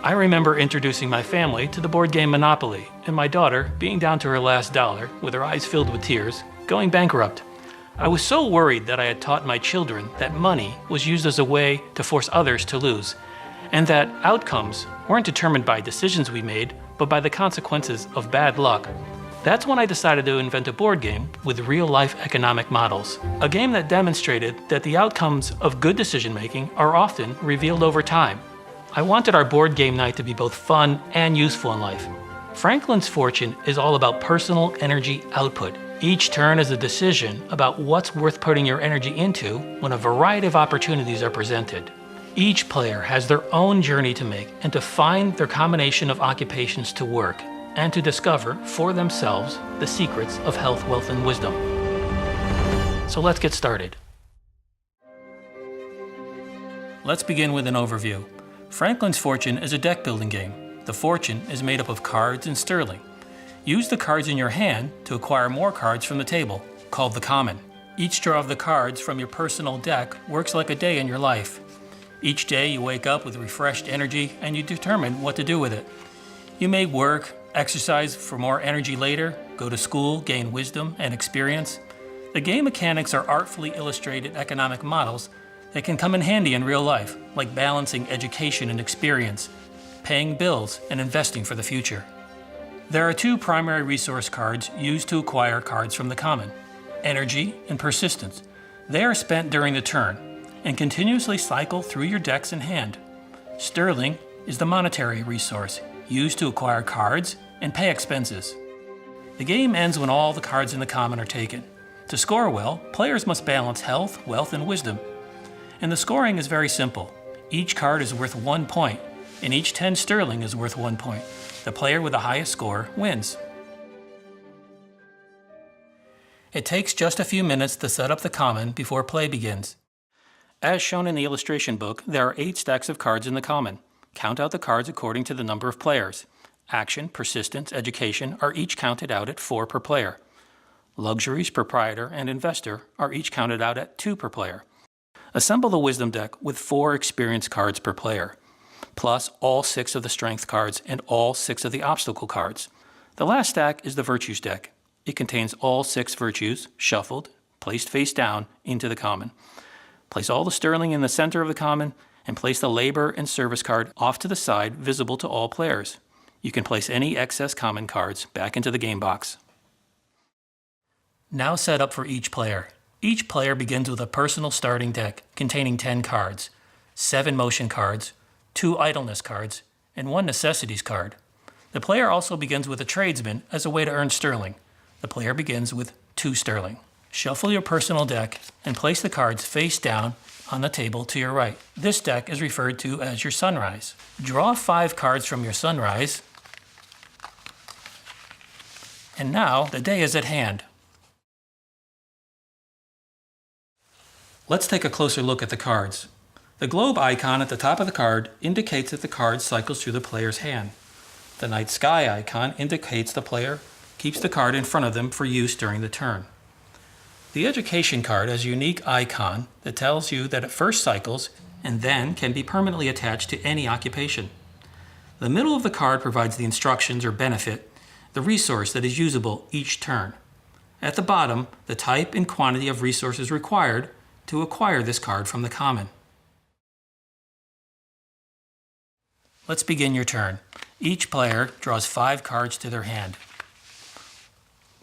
I remember introducing my family to the board game Monopoly, and my daughter, being down to her last dollar, with her eyes filled with tears, going bankrupt. I was so worried that I had taught my children that money was used as a way to force others to lose, and that outcomes weren't determined by decisions we made, but by the consequences of bad luck. That's when I decided to invent a board game with real-life economic models. A game that demonstrated that the outcomes of good decision-making are often revealed over time. I wanted our board game night to be both fun and useful in life. Franklin's Fortune is all about personal energy output. Each turn is a decision about what's worth putting your energy into when a variety of opportunities are presented. Each player has their own journey to make and to find their combination of occupations to work and to discover for themselves the secrets of health, wealth, and wisdom. So let's get started. Let's begin with an overview. Franklin's Fortune is a deck building game. The fortune is made up of cards and sterling. Use the cards in your hand to acquire more cards from the table, called the common. Each draw of the cards from your personal deck works like a day in your life. Each day you wake up with refreshed energy and you determine what to do with it. You may work, exercise for more energy later, go to school, gain wisdom and experience. The game mechanics are artfully illustrated economic models that can come in handy in real life, like balancing education and experience, paying bills, and investing for the future. There are two primary resource cards used to acquire cards from the common: energy and persistence. They are spent during the turn and continuously cycle through your decks in hand. Sterling is the monetary resource used to acquire cards and pay expenses. The game ends when all the cards in the common are taken. To score well, players must balance health, wealth, and wisdom. And the scoring is very simple. Each card is worth 1 point, and each 10 sterling is worth 1 point. The player with the highest score wins. It takes just a few minutes to set up the common before play begins. As shown in the illustration book, there are 8 stacks of cards in the common. Count out the cards according to the number of players. Action, persistence, education are each counted out at 4 per player. Luxuries, proprietor, and investor are each counted out at 2 per player. Assemble the wisdom deck with 4 experience cards per player, plus all 6 of the strength cards and all 6 of the obstacle cards. The last stack is the virtues deck. It contains all 6 virtues, shuffled, placed face down into the common. Place all the sterling in the center of the common and place the labor and service card off to the side, visible to all players. You can place any excess common cards back into the game box. Now set up for each player. Each player begins with a personal starting deck containing 10 cards, 7 motion cards, 2 idleness cards, and 1 necessities card. The player also begins with a tradesman as a way to earn sterling. The player begins with 2 sterling. Shuffle your personal deck and place the cards face down on the table to your right. This deck is referred to as your sunrise. Draw 5 cards from your sunrise. And now the day is at hand. Let's take a closer look at the cards. The globe icon at the top of the card indicates that the card cycles through the player's hand. The night sky icon indicates the player keeps the card in front of them for use during the turn. The education card has a unique icon that tells you that it first cycles and then can be permanently attached to any occupation. The middle of the card provides the instructions or benefit, the resource that is usable each turn. At the bottom, the type and quantity of resources required to acquire this card from the common. Let's begin your turn. Each player draws 5 cards to their hand.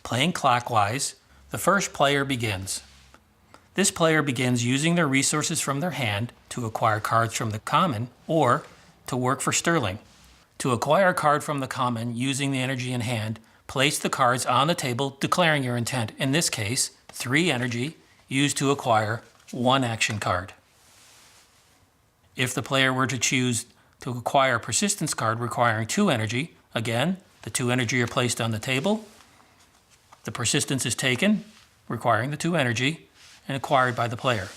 Playing clockwise, the first player begins. This player begins using their resources from their hand to acquire cards from the common or to work for sterling. To acquire a card from the common using the energy in hand, place the cards on the table declaring your intent. In this case, 3 energy used to acquire 1 action card. If the player were to choose to acquire a persistence card requiring 2 energy, again, the 2 energy are placed on the table. The persistence is taken, requiring the 2 energy, and acquired by the player.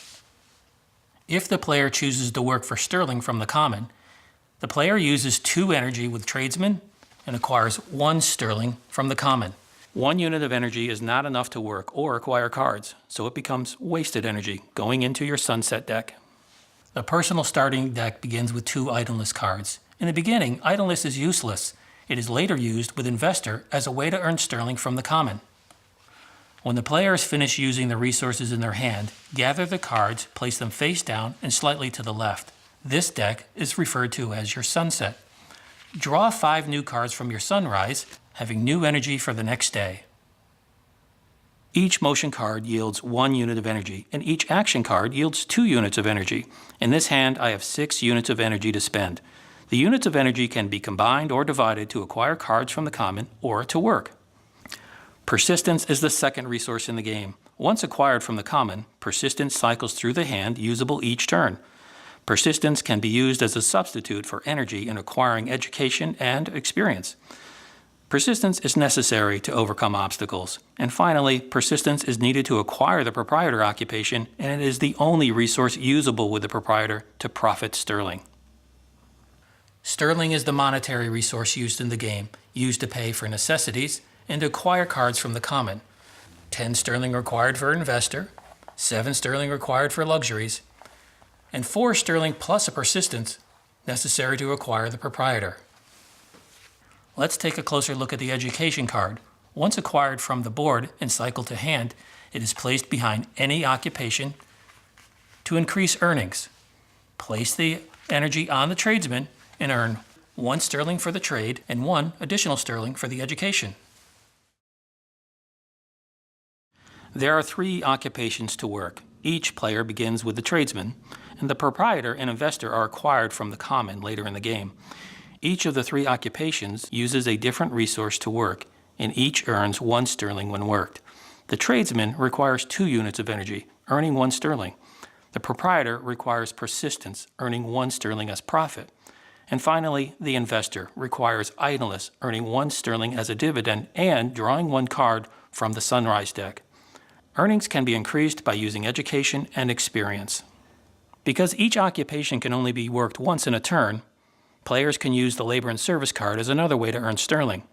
If the player chooses to work for sterling from the common, the player uses 2 energy with tradesman and acquires 1 sterling from the common. 1 unit of energy is not enough to work or acquire cards, so it becomes wasted energy going into your sunset deck. The personal starting deck begins with 2 idleness cards In the beginning, idleness is useless. It is later used with Investor as a way to earn sterling from the common. When the players finish using the resources in their hand, gather the cards, place them face down and slightly to the left. This deck is referred to as your sunset. Draw 5 new cards from your sunrise, having new energy for the next day. Each motion card yields 1 unit of energy, and each action card yields 2 units of energy. In this hand, I have 6 units of energy to spend. The units of energy can be combined or divided to acquire cards from the common or to work. Persistence is the second resource in the game. Once acquired from the common, persistence cycles through the hand, usable each turn. Persistence can be used as a substitute for energy in acquiring education and experience. Persistence is necessary to overcome obstacles. And finally, persistence is needed to acquire the proprietor occupation, and it is the only resource usable with the proprietor to profit sterling. Sterling is the monetary resource used in the game, used to pay for necessities and to acquire cards from the common. 10 sterling required for Investor, 7 sterling required for luxuries, and 4 sterling plus a persistence necessary to acquire the proprietor. Let's take a closer look at the education card. Once acquired from the board and cycled to hand, it is placed behind any occupation to increase earnings. Place the energy on the tradesman and earn 1 sterling for the trade and 1 additional sterling for the education. There are 3 occupations to work. Each player begins with the tradesman, and the proprietor and investor are acquired from the common later in the game. Each of the 3 occupations uses a different resource to work, and each earns 1 sterling when worked. The tradesman requires 2 units of energy, earning 1 sterling. The proprietor requires persistence, earning 1 sterling as profit. And finally, the investor requires idleness, earning 1 sterling as a dividend and drawing 1 card from the sunrise deck. Earnings can be increased by using education and experience. Because each occupation can only be worked once in a turn, players can use the labor and service card as another way to earn sterling.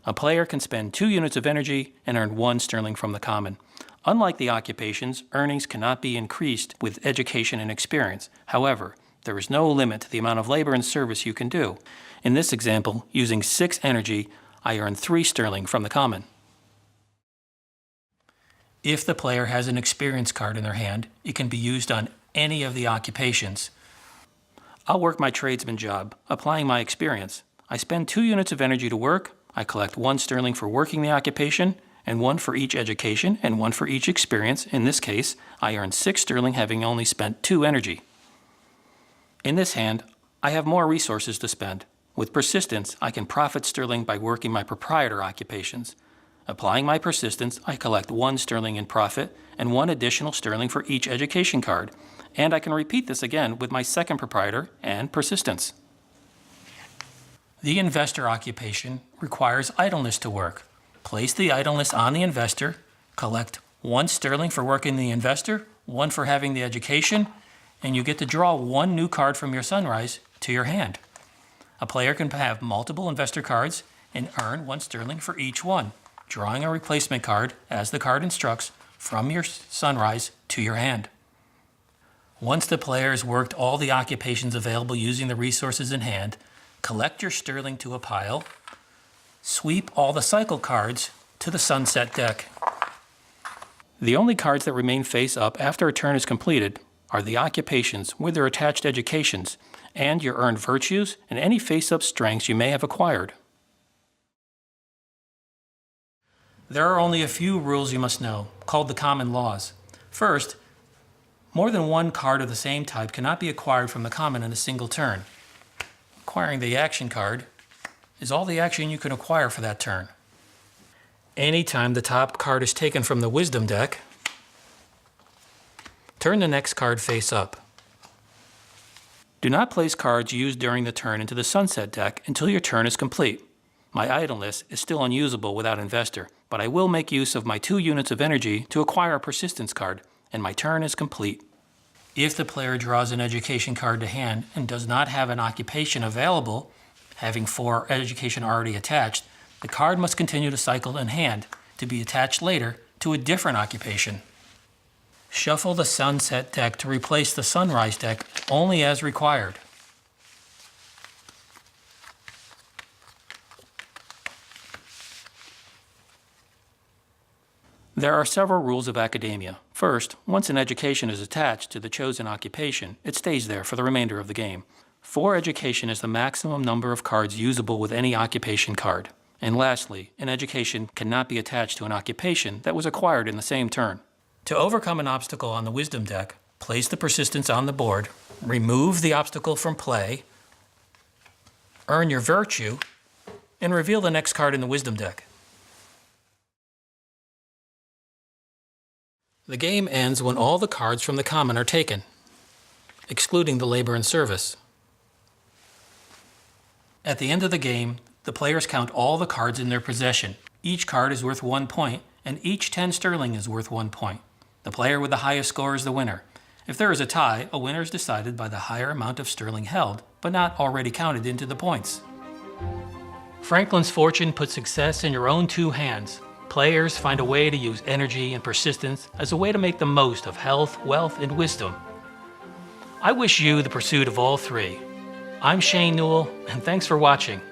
A player can spend 2 units of energy and earn 1 sterling from the common. Unlike the occupations, earnings cannot be increased with education and experience. However, there is no limit to the amount of labor and service you can do. In this example, using 6 energy, I earn 3 sterling from the common. If the player has an experience card in their hand, it can be used on any of the occupations. I'll work my tradesman job, applying my experience. I spend 2 units of energy to work, I collect 1 sterling for working the occupation, and 1 for each education, and 1 for each experience. In this case, I earn 6 sterling having only spent 2 energy. In this hand, I have more resources to spend. With persistence, I can profit sterling by working my proprietor occupations. Applying my persistence, I collect 1 sterling in profit and 1 additional sterling for each education card. And I can repeat this again with my second proprietor and persistence. The investor occupation requires idleness to work. Place the idleness on the investor, collect 1 sterling for working the investor, 1 for having the education, and you get to draw 1 new card from your sunrise to your hand. A player can have multiple investor cards and earn 1 sterling for each one, drawing a replacement card, as the card instructs, from your sunrise to your hand. Once the player has worked all the occupations available using the resources in hand, collect your sterling to a pile, sweep all the cycle cards to the sunset deck. The only cards that remain face up after a turn is completed are the occupations with their attached educations and your earned virtues and any face-up strengths you may have acquired. There are only a few rules you must know, called the common laws. First, more than 1 card of the same type cannot be acquired from the common in a single turn. Acquiring the action card is all the action you can acquire for that turn. Anytime the top card is taken from the wisdom deck, turn the next card face up. Do not place cards used during the turn into the sunset deck until your turn is complete. My idleness is still unusable without investor, but I will make use of my 2 units of energy to acquire a persistence card, and my turn is complete. If the player draws an education card to hand and does not have an occupation available, having 4 education already attached, the card must continue to cycle in hand to be attached later to a different occupation. Shuffle the sunset deck to replace the sunrise deck only as required. There are several rules of academia. First, once an education is attached to the chosen occupation, it stays there for the remainder of the game. 4 education is the maximum number of cards usable with any occupation card. And lastly, an education cannot be attached to an occupation that was acquired in the same turn. To overcome an obstacle on the wisdom deck, place the persistence on the board, remove the obstacle from play, earn your virtue, and reveal the next card in the wisdom deck. The game ends when all the cards from the common are taken, excluding the labor and service. At the end of the game, the players count all the cards in their possession. Each card is worth 1 point, and each 10 sterling is worth 1 point. The player with the highest score is the winner. If there is a tie, a winner is decided by the higher amount of sterling held, but not already counted into the points. Franklin's Fortune puts success in your own 2 hands. Players find a way to use energy and persistence as a way to make the most of health, wealth, and wisdom. I wish you the pursuit of all 3. I'm Shane Newell, and thanks for watching.